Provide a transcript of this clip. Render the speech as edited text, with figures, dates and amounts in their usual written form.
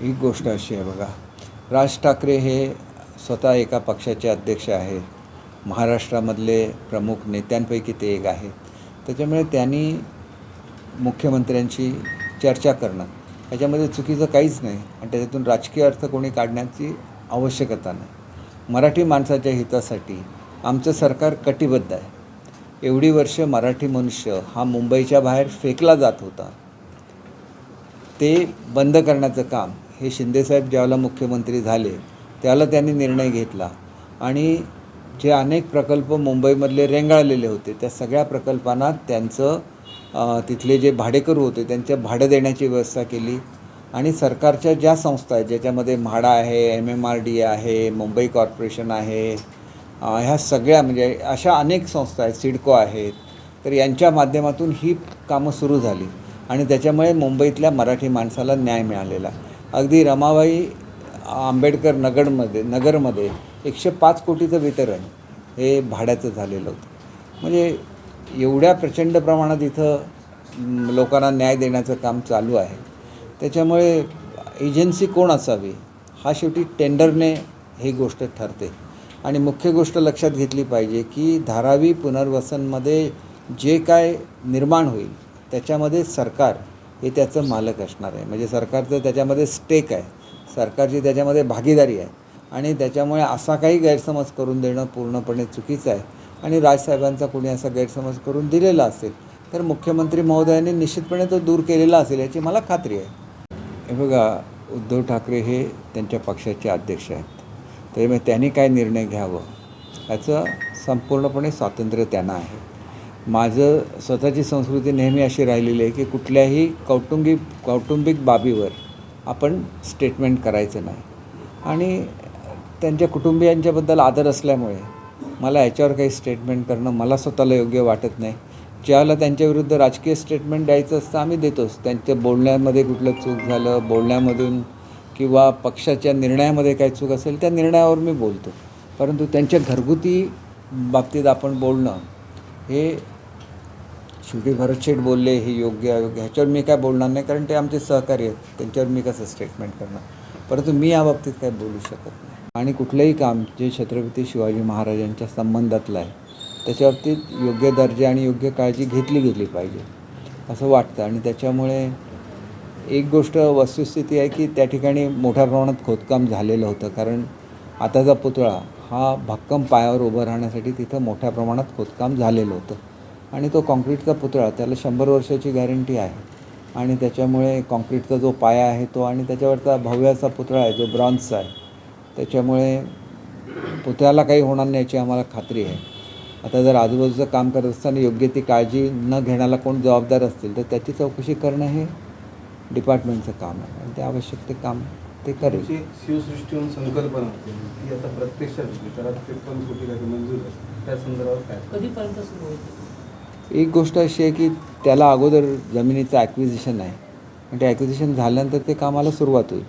ही गोष्ट अशी आहे बघा, राज ठाकरे हे स्वतः एका पक्षाचे अध्यक्ष आहेत. महाराष्ट्रामधले प्रमुख नेत्यांपैकी ते एक आहेत. त्याच्यामुळे त्यांनी मुख्यमंत्र्यांशी चर्चा करणं याच्यामध्ये चुकीचं काहीच नाही आणि त्याच्यातून राजकीय अर्थ कोणी काढण्याची आवश्यकता नाही. मराठी माणसाच्या हितासाठी आमचं सरकार कटिबद्ध आहे. एवढी वर्ष मराठी मनुष्य हा मुंबईच्या बाहेर फेकला जात होता. ते बंद करण्याचं काम हे शिंदेसाहेब ज्यावेळेला मुख्यमंत्री झाले त्यावेळेला त्यांनी निर्णय घेतला आणि जे अनेक प्रकल्प मुंबईमधले रेंगाळलेले होते त्या सगळ्या प्रकल्पांना त्यांचं तिथले जे भाडेकरू होते त्यांच्या भाडं देण्याची व्यवस्था केली आणि सरकारच्या ज्या संस्था आहेत ज्याच्यामध्ये म्हाडा आहे, MMRD आहे, मुंबई कॉर्पोरेशन आहे, ह्या सगळ्या म्हणजे अशा अनेक संस्था आहेत, सिडको आहेत, तर यांच्या माध्यमातून ही कामं सुरू झाली आणि त्याच्यामुळे मुंबईतल्या मराठी माणसाला न्याय मिळालेला. अगदी रमाबाई आंबेडकर नगरमध्ये 105 कोटीचं वितरण हे भाड्याचं झालेलं होतं. म्हणजे एवढ्या प्रचंड प्रमाणात इथं लोकांना न्याय देण्याचं काम चालू आहे. त्याच्यामुळे एजन्सी कोण असावी हा शेवटी टेंडरने ही गोष्ट ठरते. आणि मुख्य गोष्ट लक्षात घेतली पाहिजे की धारावी पुनर्वसनमध्ये जे काय निर्माण होईल त्याच्यामध्ये सरकार हे त्याचं मालक असणार आहे. म्हणजे सरकारचं त्याच्यामध्ये स्टेक आहे, सरकारची त्याच्यामध्ये भागीदारी आहे आणि त्याच्यामुळे असा काही गैरसमज करून देणं पूर्णपणे चुकीचं आहे. आणि राजसाहेबांचा कोणी असा गैरसमज करून दिलेला असेल तर मुख्यमंत्री महोदयांनी निश्चितपणे तो दूर केलेला असेल याची मला खात्री आहे. हे बघा, उद्धव ठाकरे हे त्यांच्या पक्षाचे अध्यक्ष आहेत. त्यामुळे त्यांनी काय निर्णय घ्यावं याचं संपूर्णपणे स्वातंत्र्य त्यांना आहे. माझं स्वतःची संस्कृती नेहमी अशी राहिलेली आहे की कुठल्याही कौटुंबिक बाबीवर आपण स्टेटमेंट करायचं नाही आणि त्यांच्या कुटुंबियांच्याबद्दल आदर असल्यामुळे मला याच्यावर काही स्टेटमेंट करणं मला स्वतःला योग्य वाटत नाही. ज्यावेळेला त्यांच्याविरुद्ध राजकीय स्टेटमेंट द्यायचं असतं आम्ही देतोच. त्यांच्या बोलण्यामध्ये कुठलं चूक झालं, बोलण्यामधून किंवा पक्षाच्या निर्णयामध्ये काही चूक असेल त्या निर्णयावर मी बोलतो. परंतु त्यांच्या घरगुती बाबतीत आपण बोलणं हे शेवटी भरतशेठ बोलले हे योग्य अयोग्य ह्याच्यावर मी काय बोलणार नाही, कारण ते आमचे सहकारी आहेत, त्यांच्यावर मी कसं स्टेटमेंट करणार. परंतु मी या बाबतीत काय बोलू शकत नाही. आणि कुठलंही काम जे छत्रपती शिवाजी महाराजांच्या संबंधातलं आहे त्याच्याबाबतीत योग्य दर्जा आणि योग्य काळजी घेतली पाहिजे असं वाटतं. आणि त्याच्यामुळे एक गोष्ट वस्तुस्थिती आहे की त्या ठिकाणी मोठ्या प्रमाणात खोदकाम झालेलं होतं, कारण आताचा पुतळा हा भक्कम पायावर उभं राहण्यासाठी तिथं मोठ्या प्रमाणात खोदकाम झालेलं होतं आणि तो कॉन्क्रीटचा पुतळा त्याला 100 वर्षाची गॅरंटी आहे आणि त्याच्यामुळे कॉन्क्रीटचा जो पाया आहे तो आणि त्याच्यावरचा भव्याचा पुतळा आहे जो ब्रॉन्झचा आहे त्याच्यामुळे पुतळ्याला काही होणार नाही याची आम्हाला खात्री आहे. आता जर आजूबाजूचं काम करत असताना योग्य ती काळजी न घेण्याला कोण जबाबदार असतील तर त्याची चौकशी करणं हे डिपार्टमेंटचं काम आहे आणि ते आवश्यक ते काम ते करेल. शिवसृष्टीहून संकल्पना ती आता प्रत्यक्षात त्याला 53 कोटी काही मंजूर आहे त्या संदर्भात काय कधीपर्यंत सुरू होईल? एक गोष्ट अशी आहे की त्याला अगोदर जमिनीचं ॲक्विजिशन आहे आणि ते ॲक्विजिशन झाल्यानंतर ते कामाला सुरुवात होईल.